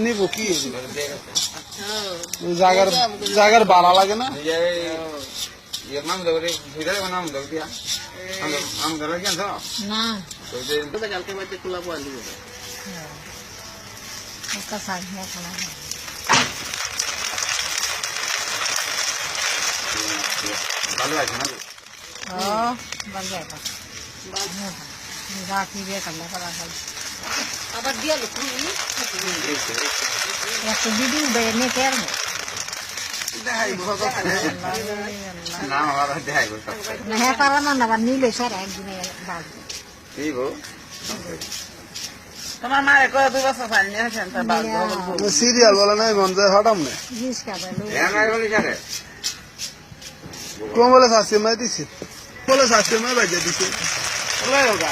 নিব কি জায়গার বাড়া লাগে না ভালো আছে না আবার দিয়ে একটু দিদি বেনে কে হ্যাঁ পারা না আবার নিলে স্যার একদিনে বাড়বে তোমার মায়ের কয়ে 2 বছর পানি নিয়েছেন তার বাড়বে সিরিয়াল বলে নাই মন যায় হঠাম না কোন বলে শাস্তি মাই দিছে বলে শাস্তি মাই বাজে দিছে ওলাই হোক